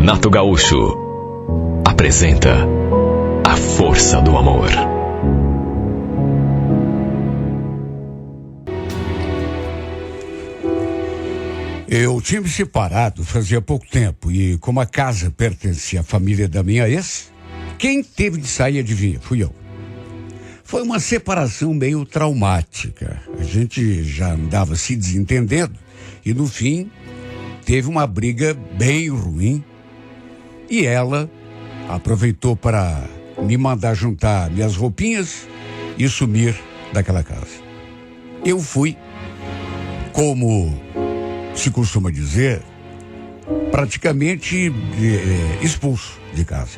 Renato Gaúcho apresenta A Força do Amor. Eu tinha me separado fazia pouco tempo e, como a casa pertencia à família da minha ex, quem teve de sair, adivinha? Fui eu. Foi uma separação meio traumática. A gente já andava se desentendendo e, no fim, teve uma briga bem ruim. E ela aproveitou para me mandar juntar minhas roupinhas e sumir daquela casa. Eu fui, como se costuma dizer, praticamente expulso de casa.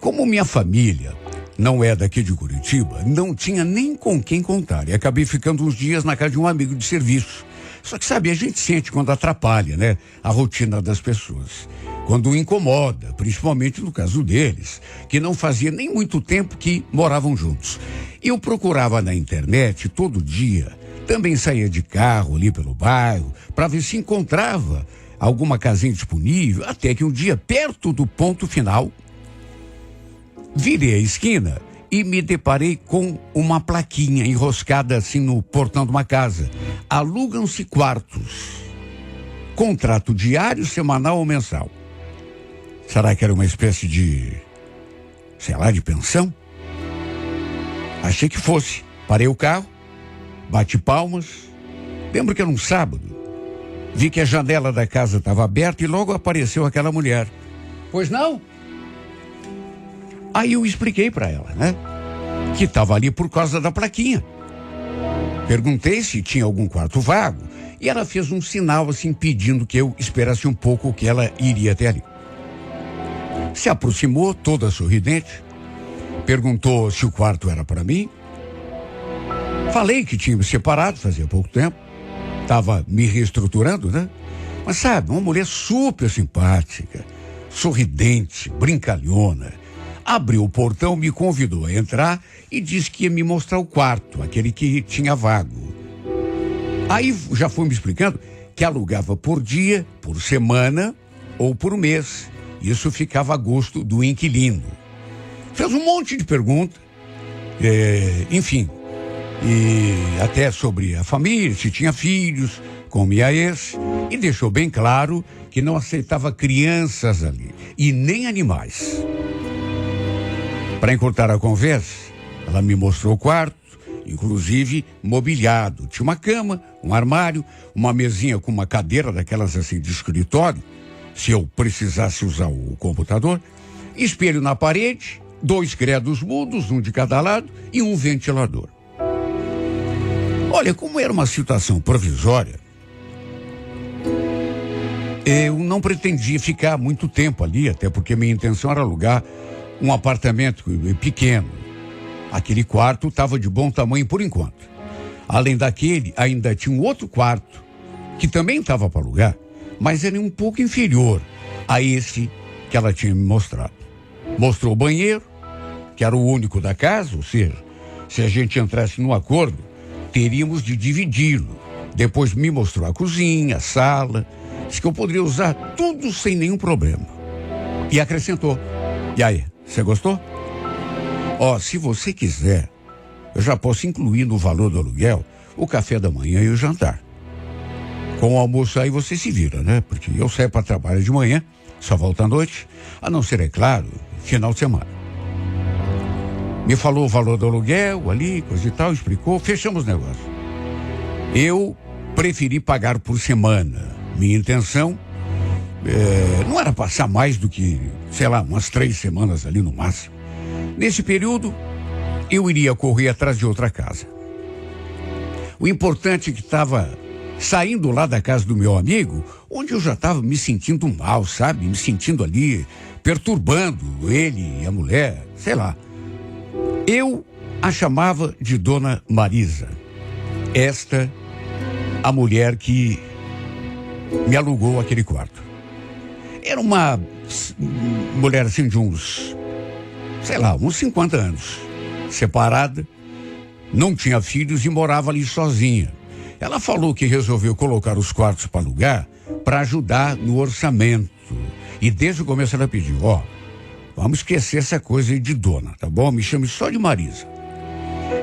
Como minha família não é daqui de Curitiba, não tinha nem com quem contar. E acabei ficando uns dias na casa de um amigo de serviço. Só que, sabe, a gente sente quando atrapalha, né, a rotina das pessoas. Quando incomoda, principalmente no caso deles, que não fazia nem muito tempo que moravam juntos. Eu procurava na internet todo dia, também saía de carro ali pelo bairro, para ver se encontrava alguma casinha disponível, até que um dia, perto do ponto final, virei a esquina e me deparei com uma plaquinha enroscada assim no portão de uma casa. Alugam-se quartos. Contrato diário, semanal ou mensal. Será que era uma espécie de, sei lá, de pensão? Achei que fosse. Parei o carro, bati palmas. Lembro que era um sábado. Vi que a janela da casa estava aberta e logo apareceu aquela mulher. Pois não? Aí eu expliquei para ela, né? Que estava ali por causa da plaquinha. Perguntei se tinha algum quarto vago e ela fez um sinal assim pedindo que eu esperasse um pouco, que ela iria até ali. Se aproximou, toda sorridente, perguntou se o quarto era para mim. Falei que tinha me separado fazia pouco tempo, estava me reestruturando, né? Mas sabe, uma mulher super simpática, sorridente, brincalhona. Abriu o portão, me convidou a entrar e disse que ia me mostrar o quarto, aquele que tinha vago. Aí já foi me explicando que alugava por dia, por semana ou por mês. Isso ficava a gosto do inquilino. Fez um monte de perguntas, enfim, e até sobre a família, se tinha filhos, com minha ex, e deixou bem claro que não aceitava crianças ali, e nem animais. Para encurtar a conversa, ela me mostrou o quarto, inclusive mobiliado. Tinha uma cama, um armário, uma mesinha com uma cadeira daquelas assim de escritório, se eu precisasse usar o computador, espelho na parede, 2 credos mudos, um de cada lado, e um ventilador. Olha, como era uma situação provisória, eu não pretendia ficar muito tempo ali, até porque minha intenção era alugar um apartamento pequeno. Aquele quarto estava de bom tamanho por enquanto. Além daquele, ainda tinha um outro quarto, que também estava para alugar, mas era um pouco inferior a esse que ela tinha me mostrado. Mostrou o banheiro, que era o único da casa, ou seja, se a gente entrasse num acordo, teríamos de dividi-lo. Depois me mostrou a cozinha, a sala, disse que eu poderia usar tudo sem nenhum problema. E acrescentou: e aí, você gostou? Se você quiser, eu já posso incluir no valor do aluguel o café da manhã e o jantar. Com o almoço aí você se vira, né? Porque eu saio para trabalhar de manhã, só volto à noite, a não ser, é claro, final de semana. Me falou o valor do aluguel ali, coisa e tal, explicou, fechamos o negócio. Eu preferi pagar por semana. Minha intenção não era passar mais do que, sei lá, umas 3 semanas ali no máximo. Nesse período, eu iria correr atrás de outra casa. O importante é que estava saindo lá da casa do meu amigo, onde eu já estava me sentindo mal, sabe? Me sentindo ali, perturbando ele e a mulher, sei lá. Eu a chamava de Dona Marisa. Esta, a mulher que me alugou aquele quarto. Era uma mulher assim de uns, sei lá, uns 50 anos. Separada, não tinha filhos e morava ali sozinha. Ela falou que resolveu colocar os quartos para alugar para ajudar no orçamento. E desde o começo ela pediu, vamos esquecer essa coisa aí de dona, tá bom? Me chame só de Marisa.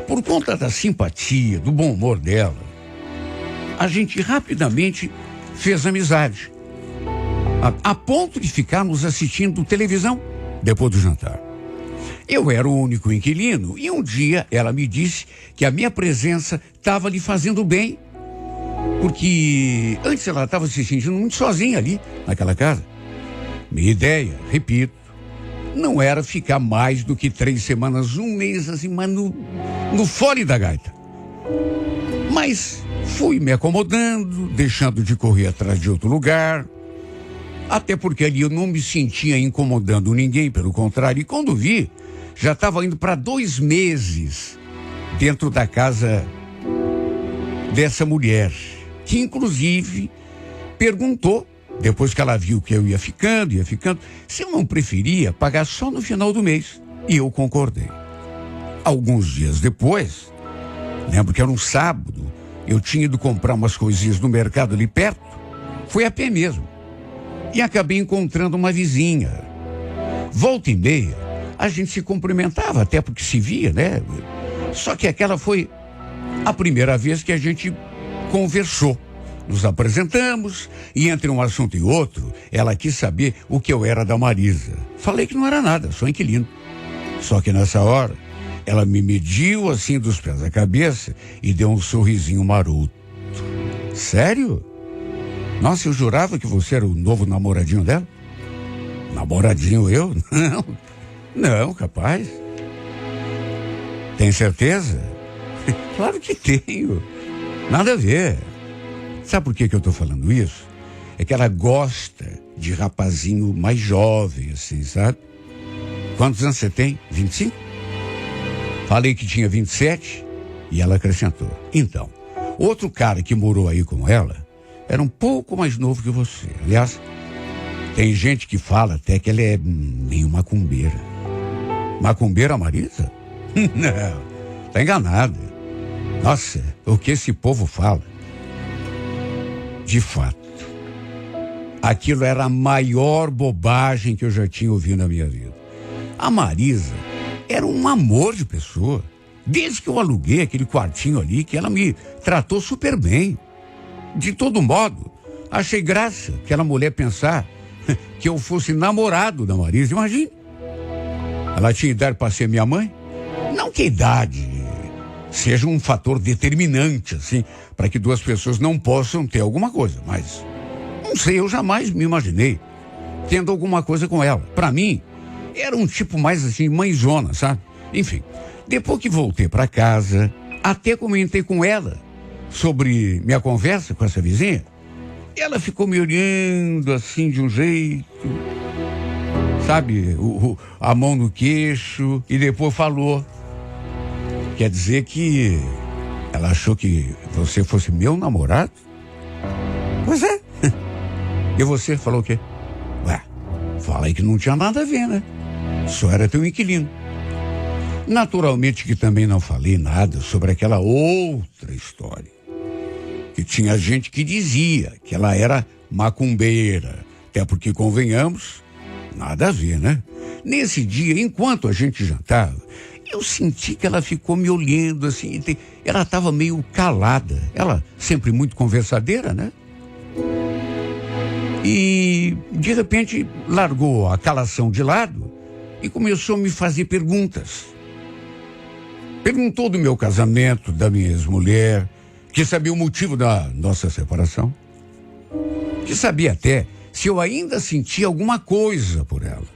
Por conta da simpatia, do bom humor dela, a gente rapidamente fez amizade. A ponto de ficarmos assistindo televisão depois do jantar. Eu era o único inquilino e um dia ela me disse que a minha presença estava lhe fazendo bem, porque antes ela estava se sentindo muito sozinha ali naquela casa. Minha ideia, repito, não era ficar mais do que 3 semanas, um mês assim, mas no fole da gaita. Mas fui me acomodando, deixando de correr atrás de outro lugar. Até porque ali eu não me sentia incomodando ninguém, pelo contrário. E quando vi, já estava indo para 2 meses dentro da casa dessa mulher, que inclusive perguntou, depois que ela viu que eu ia ficando, se eu não preferia pagar só no final do mês. E eu concordei. Alguns dias depois, lembro que era um sábado, eu tinha ido comprar umas coisinhas no mercado ali perto, fui a pé mesmo. E acabei encontrando uma vizinha. Volta e meia, a gente se cumprimentava, até porque se via, né? Só que aquela foi a primeira vez que a gente conversou. Nos apresentamos e entre um assunto e outro, ela quis saber o que eu era da Marisa. Falei que não era nada, só inquilino. Só que nessa hora, ela me mediu assim dos pés à cabeça e deu um sorrisinho maroto. Sério? Nossa, eu jurava que você era o novo namoradinho dela? Namoradinho eu? Não, capaz. Tem certeza? Claro que tenho. Nada a ver. Sabe por que eu tô falando isso? É que ela gosta de rapazinho mais jovem, assim, sabe? Quantos anos você tem? 25? Falei que tinha 27 e ela acrescentou. Então, outro cara que morou aí com ela era um pouco mais novo que você. Aliás, tem gente que fala até que ela é meio macumbeira. Macumbeira, Marisa? Não, tá enganada. Nossa, o que esse povo fala? De fato, aquilo era a maior bobagem que eu já tinha ouvido na minha vida. A Marisa era um amor de pessoa. Desde que eu aluguei aquele quartinho ali, que ela me tratou super bem. De todo modo, achei graça aquela mulher pensar que eu fosse namorado da Marisa. Imagine. Ela tinha idade para ser minha mãe? Não que a idade seja um fator determinante, assim, para que 2 pessoas não possam ter alguma coisa. Mas, não sei, eu jamais me imaginei tendo alguma coisa com ela. Para mim, era um tipo mais assim, mãezona, sabe? Enfim, depois que voltei para casa, até comentei com ela sobre minha conversa com essa vizinha. Ela ficou me olhando assim de um jeito, sabe, a mão no queixo, e depois falou. Quer dizer que ela achou que você fosse meu namorado? Pois é. E você falou o quê? Ué, falei que não tinha nada a ver, né? Só era teu inquilino. Naturalmente que também não falei nada sobre aquela outra história. Que tinha gente que dizia que ela era macumbeira. Até porque, convenhamos, nada a ver, né? Nesse dia, enquanto a gente jantava, eu senti que ela ficou me olhando assim. Ela estava meio calada. Ela sempre muito conversadeira, né? E, de repente, largou a calação de lado e começou a me fazer perguntas. Perguntou do meu casamento, da minha ex-mulher, que sabia o motivo da nossa separação, que sabia até se eu ainda sentia alguma coisa por ela.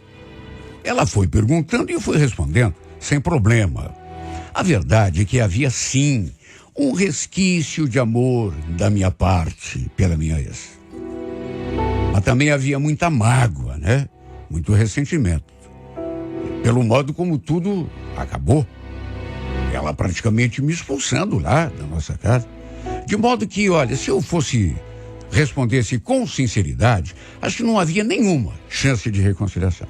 Ela foi perguntando e eu fui respondendo, sem problema. A verdade é que havia, sim, um resquício de amor da minha parte pela minha ex. Mas também havia muita mágoa, né? Muito ressentimento. Pelo modo como tudo acabou. Ela praticamente me expulsando lá da nossa casa. De modo que, olha, se eu fosse respondesse com sinceridade, acho que não havia nenhuma chance de reconciliação.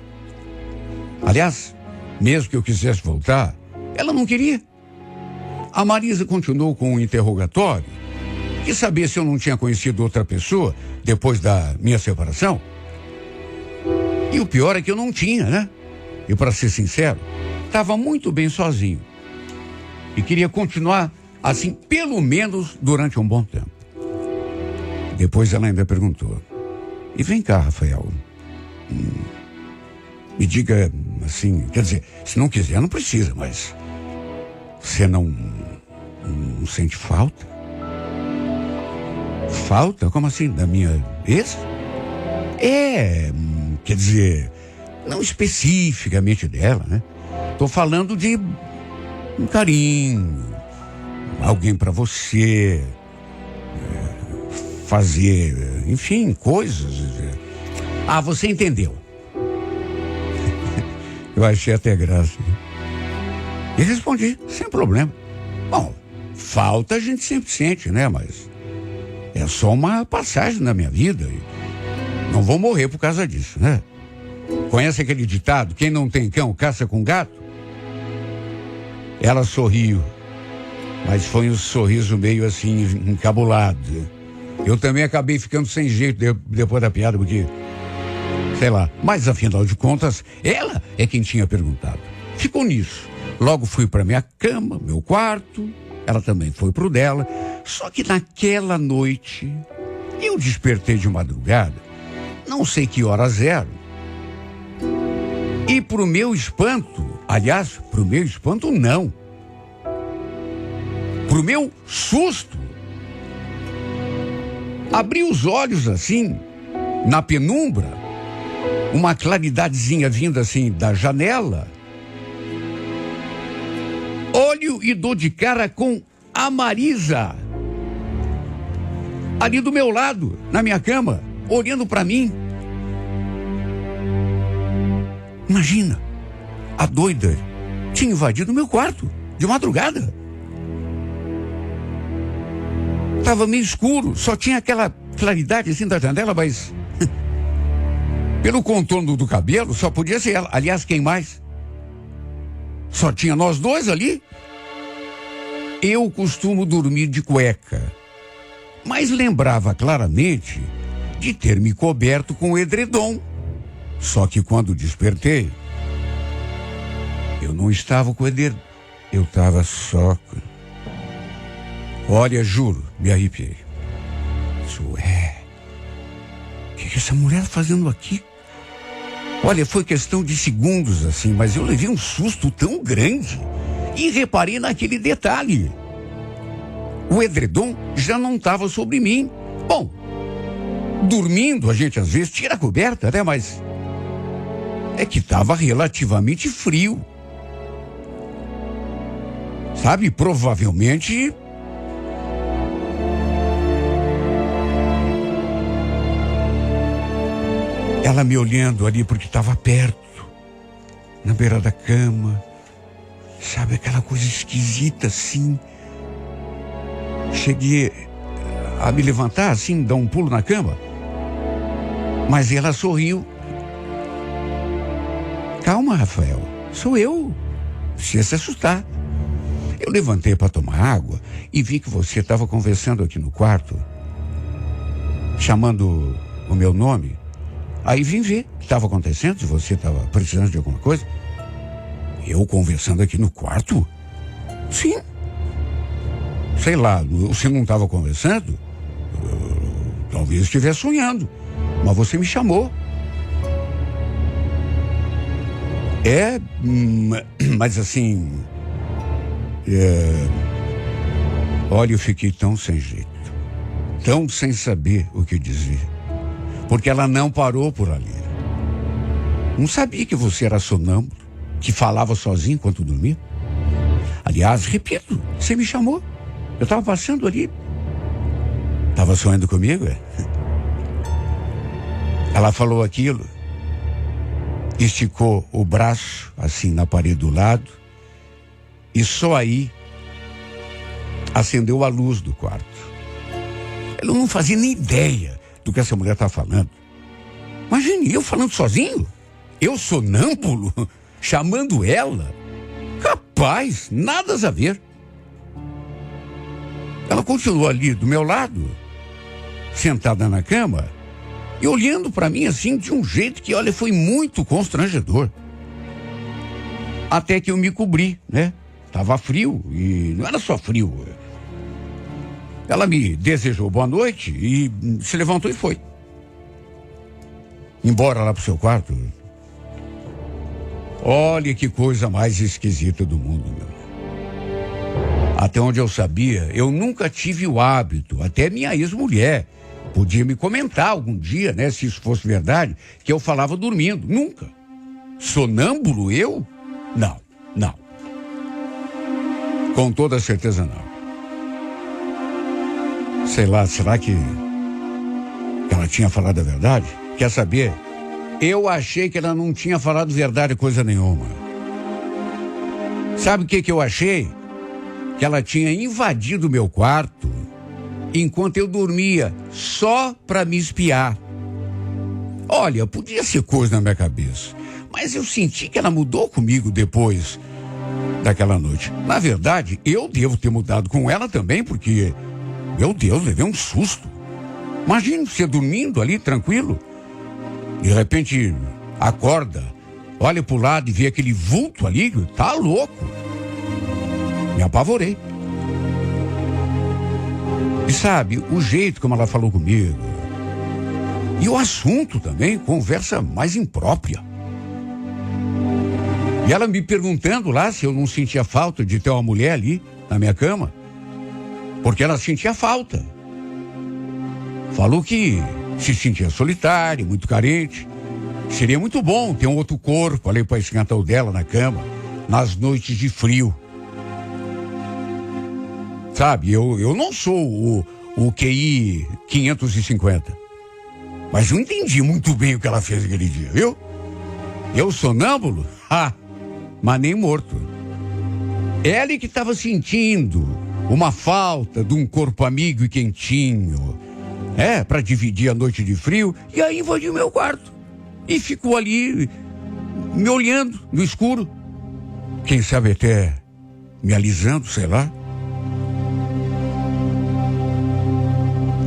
Aliás, mesmo que eu quisesse voltar, ela não queria. A Marisa continuou com o interrogatório Quis saber se eu não tinha conhecido outra pessoa depois da minha separação. E o pior é que eu não tinha, né? E para ser sincero, estava muito bem sozinho. E queria continuar assim, pelo menos durante um bom tempo. Depois ela ainda perguntou: e vem cá, Rafael, me diga assim, quer dizer, se não quiser não precisa, mas você não sente falta? Falta? Como assim? Da minha ex? Quer dizer, não especificamente dela, né? Tô falando de um carinho, alguém pra você, fazer, enfim, coisas. Você entendeu. Eu achei até graça. E respondi, sem problema. Bom, falta a gente sempre sente, né? Mas é só uma passagem na minha vida. E não vou morrer por causa disso, né? Conhece aquele ditado, quem não tem cão, caça com gato? Ela sorriu, mas foi um sorriso meio assim, encabulado. Eu também acabei ficando sem jeito depois da piada, porque, sei lá, mas afinal de contas, ela é quem tinha perguntado. Ficou nisso. Logo fui para minha cama, meu quarto, ela também foi pro dela. Só que naquela noite, eu despertei de madrugada, não sei que horas eram. E pro meu espanto, aliás, pro meu espanto não. Pro meu susto, abri os olhos assim, na penumbra, uma claridadezinha vinda assim da janela. Olho e dou de cara com a Marisa, ali do meu lado, na minha cama, olhando para mim. Imagina, a doida tinha invadido meu quarto, de madrugada. Tava meio escuro, só tinha aquela claridade assim da janela, mas pelo contorno do cabelo só podia ser ela. Aliás, quem mais? Só tinha nós dois ali. Eu costumo dormir de cueca, mas lembrava claramente de ter me coberto com o edredom. Só que quando despertei, eu não estava com o edredom, eu estava só com... Olha, juro, me arrepiei. O que essa mulher tá fazendo aqui? Olha, foi questão de segundos assim, mas eu levei um susto tão grande e reparei naquele detalhe. O edredom já não estava sobre mim. Bom, dormindo a gente às vezes tira a coberta, né? Mas é que estava relativamente frio. Sabe, provavelmente... Ela me olhando ali porque estava perto, na beira da cama. Sabe, aquela coisa esquisita assim. Cheguei a me levantar assim, dar um pulo na cama. Mas ela sorriu. Calma, Rafael, sou eu. Precisa se assustar. Eu levantei para tomar água e vi que você estava conversando aqui no quarto, chamando o meu nome. Aí vim ver o que estava acontecendo, se você estava precisando de alguma coisa. Eu conversando aqui no quarto? Sim. Sei lá, você não estava conversando? Talvez estivesse sonhando, mas você me chamou. Mas assim... Olha, eu fiquei tão sem jeito, tão sem saber o que dizer. Porque ela não parou por ali. Não sabia que você era sonâmbulo, que falava sozinho enquanto dormia. Aliás, repito, você me chamou. Eu estava passando ali. Estava sonhando comigo, Ela falou aquilo, esticou o braço assim na parede do lado e só aí acendeu a luz do quarto. Eu não fazia nem ideia do que essa mulher tá falando. Imagine, eu falando sozinho, eu sonâmbulo, chamando ela. Capaz, nada a ver. ela continuou ali do meu lado, sentada na cama, e olhando para mim assim, de um jeito que, olha, foi muito constrangedor. Até que eu me cobri, né? Tava frio, e não era só frio. Ela me desejou boa noite e se levantou e foi. Embora lá pro seu quarto. Olha que coisa mais esquisita do mundo, meu. Até onde eu sabia, eu nunca tive o hábito, até minha ex-mulher podia me comentar algum dia, né, se isso fosse verdade, que eu falava dormindo. Nunca. Sonâmbulo eu? Não. Com toda certeza não. Sei lá, será que ela tinha falado a verdade? Quer saber? Eu achei que ela não tinha falado verdade coisa nenhuma. Sabe o que eu achei? Que ela tinha invadido meu quarto enquanto eu dormia, só para me espiar. Olha, podia ser coisa na minha cabeça, mas eu senti que ela mudou comigo depois daquela noite. Na verdade, eu devo ter mudado com ela também, porque, meu Deus, levei um susto. Imagina você dormindo ali, tranquilo, de repente acorda, olha pro lado e vê aquele vulto ali, tá louco. Me apavorei. E sabe, o jeito como ela falou comigo, e o assunto também, conversa mais imprópria. E ela me perguntando lá se eu não sentia falta de ter uma mulher ali na minha cama, porque ela sentia falta. Falou que se sentia solitária, muito carente. Seria muito bom ter um outro corpo ali para esquentar o dela na cama, nas noites de frio. Sabe, eu não sou o QI 550. Mas eu entendi muito bem o que ela fez aquele dia, viu? Eu sonâmbulo? Mas nem morto. Ela que estava sentindo uma falta de um corpo amigo e quentinho, para dividir a noite de frio, e aí invadiu meu quarto. E ficou ali me olhando no escuro. Quem sabe até me alisando, sei lá.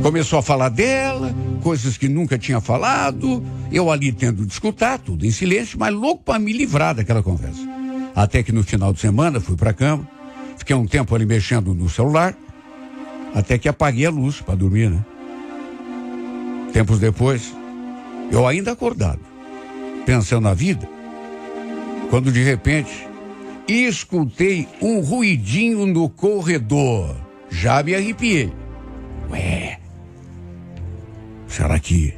Começou a falar dela, coisas que nunca tinha falado, eu ali tendo de escutar, tudo em silêncio, mas louco para me livrar daquela conversa. Até que no final de semana fui para a cama, fiquei um tempo ali mexendo no celular, até que apaguei a luz para dormir, né? Tempos depois, eu ainda acordado, pensando na vida, quando de repente escutei um ruidinho no corredor. Já me arrepiei. Ué, será que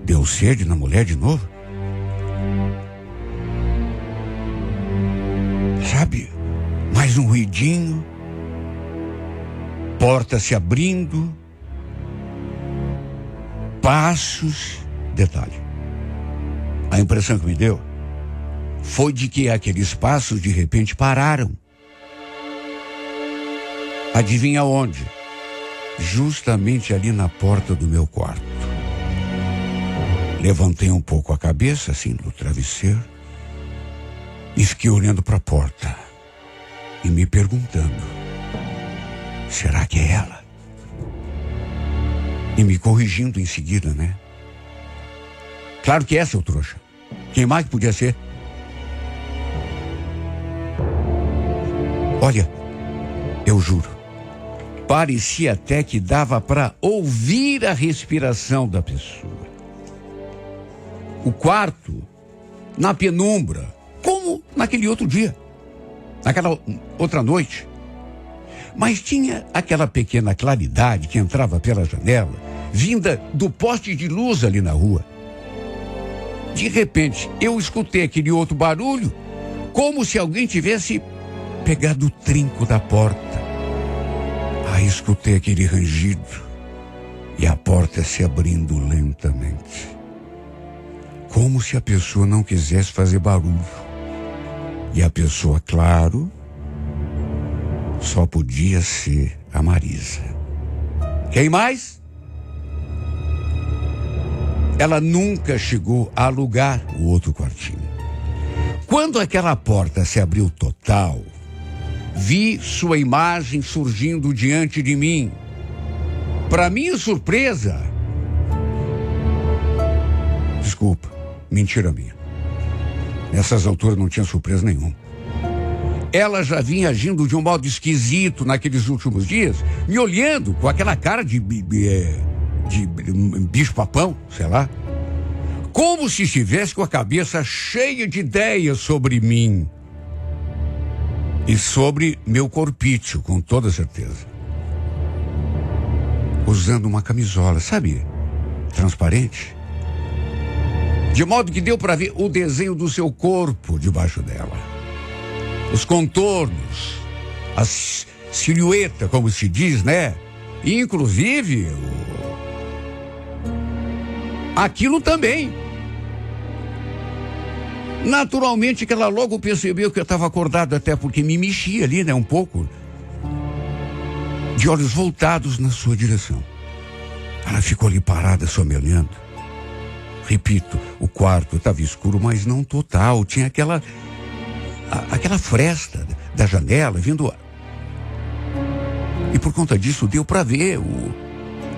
deu sede na mulher de novo? Sabe, mais um ruidinho, porta se abrindo, passos. Detalhe, a impressão que me deu foi de que aqueles passos de repente pararam. Adivinha onde? Justamente ali na porta do meu quarto. Levantei um pouco a cabeça, assim, do travesseiro, e fiquei olhando para a porta e me perguntando: será que é ela? E me corrigindo em seguida, né? Claro que é, seu trouxa. Quem mais que podia ser? Olha, eu juro, parecia até que dava para ouvir a respiração da pessoa. O quarto, na penumbra, como naquele outro dia, naquela outra noite. Mas tinha aquela pequena claridade que entrava pela janela, vinda do poste de luz ali na rua. De repente, eu escutei aquele outro barulho, como se alguém tivesse pegado o trinco da porta. Aí escutei aquele rangido e a porta se abrindo lentamente. Como se a pessoa não quisesse fazer barulho. E a pessoa, claro, só podia ser a Marisa. Quem mais? Ela nunca chegou a alugar o outro quartinho. Quando aquela porta se abriu total, vi sua imagem surgindo diante de mim. Para minha surpresa, desculpa, mentira minha. Nessas alturas não tinha surpresa nenhuma. Ela já vinha agindo de um modo esquisito naqueles últimos dias, me olhando com aquela cara de bicho-papão, sei lá. Como se estivesse com a cabeça cheia de ideias sobre mim. E sobre meu corpício, com toda certeza. Usando uma camisola, sabe? Transparente. De modo que deu para ver o desenho do seu corpo debaixo dela. Os contornos, a silhueta, como se diz, né? E, inclusive, aquilo também. Naturalmente que ela logo percebeu que eu estava acordado, até porque me mexia ali, né? Um pouco. De olhos voltados na sua direção. Ela ficou ali parada, só me olhando. Repito, o quarto estava escuro, mas não total. Tinha aquela fresta da janela vindo. E por conta disso deu para ver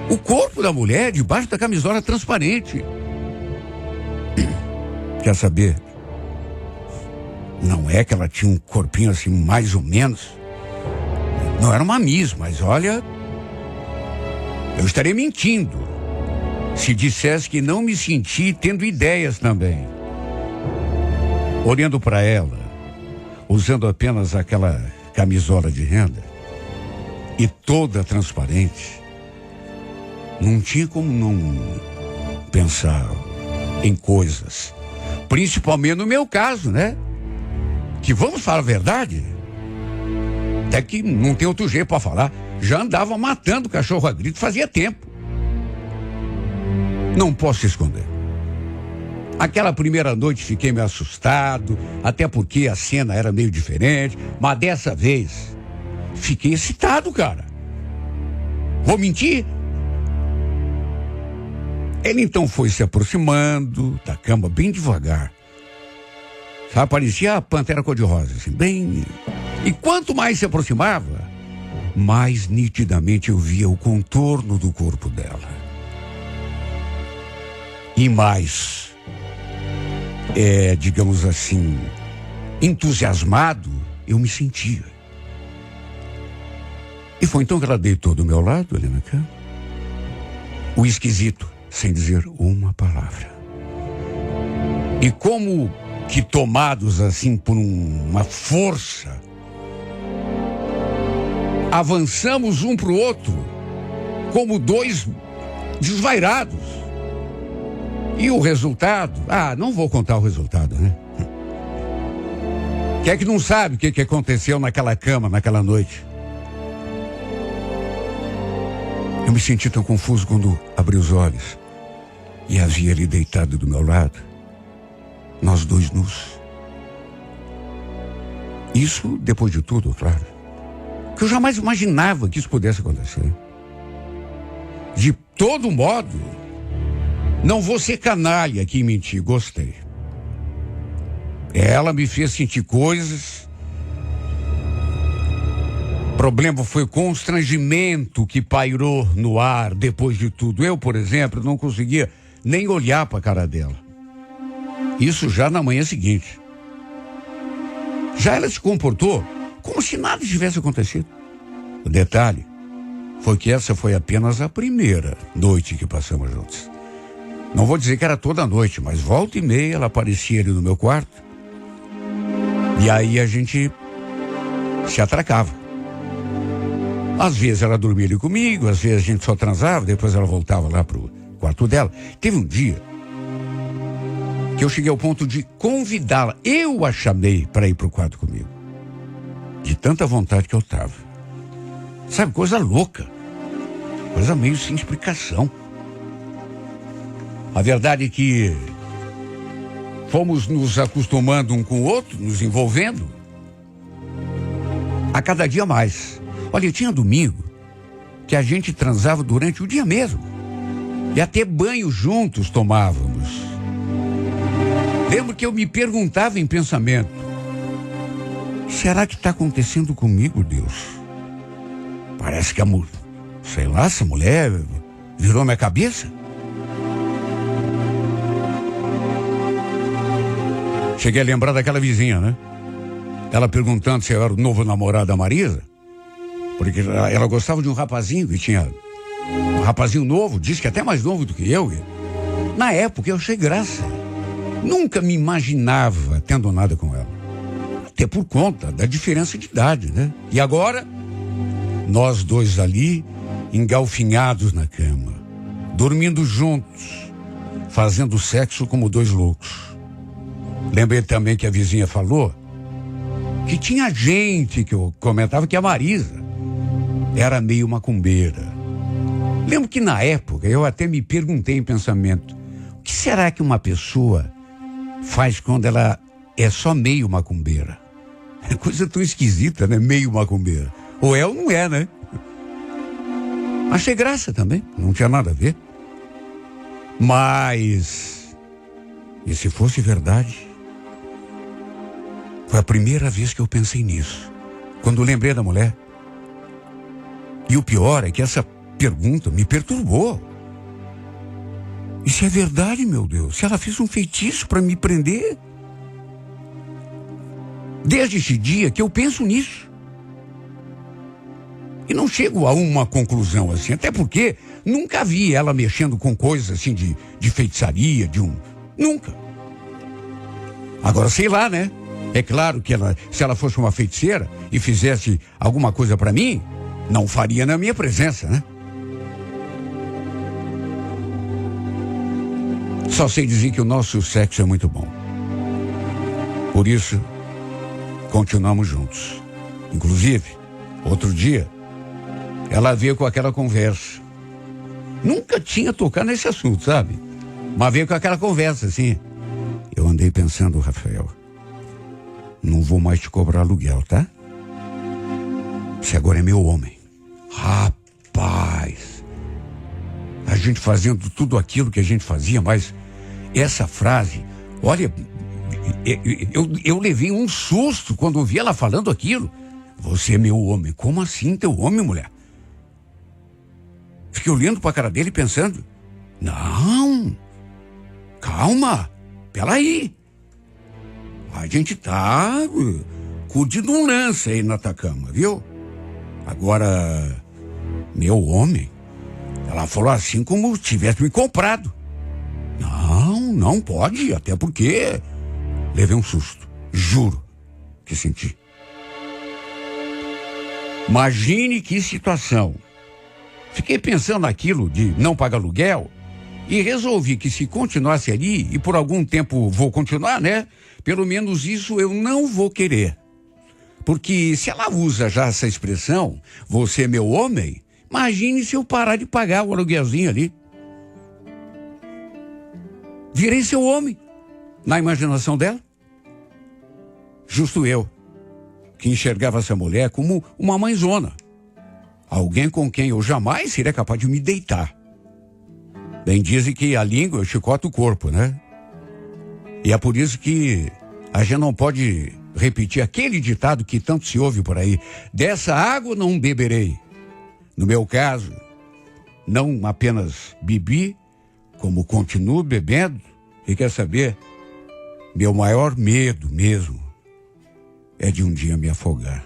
o corpo da mulher debaixo da camisola transparente. Quer saber? Não é que ela tinha um corpinho assim, mais ou menos. Não era uma miss, mas olha, eu estaria mentindo se dissesse que não me senti tendo ideias também. Olhando para ela, usando apenas aquela camisola de renda e toda transparente, não tinha como não pensar em coisas, principalmente no meu caso, né? Que vamos falar a verdade, até que não tem outro jeito para falar, já andava matando cachorro a grito fazia tempo. Não posso esconder. Aquela primeira noite fiquei meio assustado, até porque a cena era meio diferente, mas dessa vez fiquei excitado, cara. Vou mentir? Ele então foi se aproximando da cama bem devagar. Sabe, parecia a pantera cor-de-rosa, assim, bem... E quanto mais se aproximava, mais nitidamente eu via o contorno do corpo dela. E mais, digamos assim, entusiasmado, eu me sentia. E foi então que ela deitou do meu lado, ali na cama. O esquisito, sem dizer uma palavra. E como que tomados assim por uma força, avançamos um pro outro, como dois desvairados. E o resultado? Não vou contar o resultado, né? Quem é que não sabe o que aconteceu naquela cama, naquela noite? Eu me senti tão confuso quando abri os olhos e a vi ali deitada do meu lado, nós dois nus. Isso, depois de tudo, claro, que eu jamais imaginava que isso pudesse acontecer. De todo modo, não vou ser canalha aqui e mentir, gostei. Ela me fez sentir coisas. O problema foi o constrangimento que pairou no ar depois de tudo. Eu, por exemplo, não conseguia nem olhar para a cara dela. Isso já na manhã seguinte. Já ela se comportou como se nada tivesse acontecido. O detalhe foi que essa foi apenas a primeira noite que passamos juntos. Não vou dizer que era toda noite, mas volta e meia ela aparecia ali no meu quarto. E aí a gente se atracava. Às vezes ela dormia ali comigo, às vezes a gente só transava, depois ela voltava lá pro quarto dela. Teve um dia que eu cheguei ao ponto de convidá-la. Eu a chamei para ir pro quarto comigo. De tanta vontade que eu tava. Sabe, coisa louca. Coisa meio sem explicação. A verdade é que fomos nos acostumando um com o outro, nos envolvendo. A cada dia mais. Olha, tinha domingo que a gente transava durante o dia mesmo. E até banho juntos tomávamos. Lembro que eu me perguntava em pensamento: será que está acontecendo comigo, Deus? Parece que sei lá, essa mulher virou minha cabeça. Cheguei a lembrar daquela vizinha, né? Ela perguntando se eu era o novo namorado da Marisa, porque ela gostava de um rapazinho que tinha... Um rapazinho novo, disse que até mais novo do que eu. Na época eu achei graça. Nunca me imaginava tendo nada com ela. Até por conta da diferença de idade, né? E agora, nós dois ali, engalfinhados na cama, dormindo juntos, fazendo sexo como dois loucos. Lembrei também que a vizinha falou que tinha gente que eu comentava que a Marisa era meio macumbeira. Lembro que na época eu até me perguntei em pensamento, o que será que uma pessoa faz quando ela é só meio macumbeira? É coisa tão esquisita, né? Meio macumbeira. Ou é ou não é, né? Achei graça também, não tinha nada a ver. Mas, e se fosse verdade? Foi a primeira vez que eu pensei nisso, quando lembrei da mulher. E o pior é que essa pergunta me perturbou. E se é verdade, meu Deus? Se ela fez um feitiço para me prender? Desde esse dia que eu penso nisso. E não chego a uma conclusão assim, até porque nunca vi ela mexendo com coisas assim de feitiçaria, Nunca. Agora, sei lá, né? É claro que se ela fosse uma feiticeira e fizesse alguma coisa para mim, não faria na minha presença, né? Só sei dizer que o nosso sexo é muito bom. Por isso, continuamos juntos. Inclusive, outro dia, ela veio com aquela conversa. Nunca tinha tocado nesse assunto, sabe? Mas veio com aquela conversa, assim. Eu andei pensando, Rafael, não vou mais te cobrar aluguel, tá? Você agora é meu homem. Rapaz, a gente fazendo tudo aquilo que a gente fazia, mas essa frase, olha, eu levei um susto quando ouvi ela falando aquilo. Você é meu homem. Como assim, teu homem, mulher? Fiquei olhando para a cara dele pensando, não, calma, peraí. A gente tá curtindo um lance aí na tua cama, viu? Agora, meu homem, ela falou assim como tivesse me comprado. Não pode, até porque levei um susto, juro que senti. Imagine que situação. Fiquei pensando naquilo de não pagar aluguel e resolvi que se continuasse ali, e por algum tempo vou continuar, né? Pelo menos isso eu não vou querer. Porque se ela usa já essa expressão, você é meu homem, imagine se eu parar de pagar o aluguelzinho ali. Virei seu homem, na imaginação dela. Justo eu, que enxergava essa mulher como uma mãezona. Alguém com quem eu jamais seria capaz de me deitar. Bem dizem que a língua chicota o corpo, né? E é por isso que a gente não pode repetir aquele ditado que tanto se ouve por aí. Dessa água não beberei. No meu caso, não apenas bebi, como continuo bebendo. E quer saber? Meu maior medo mesmo é de um dia me afogar.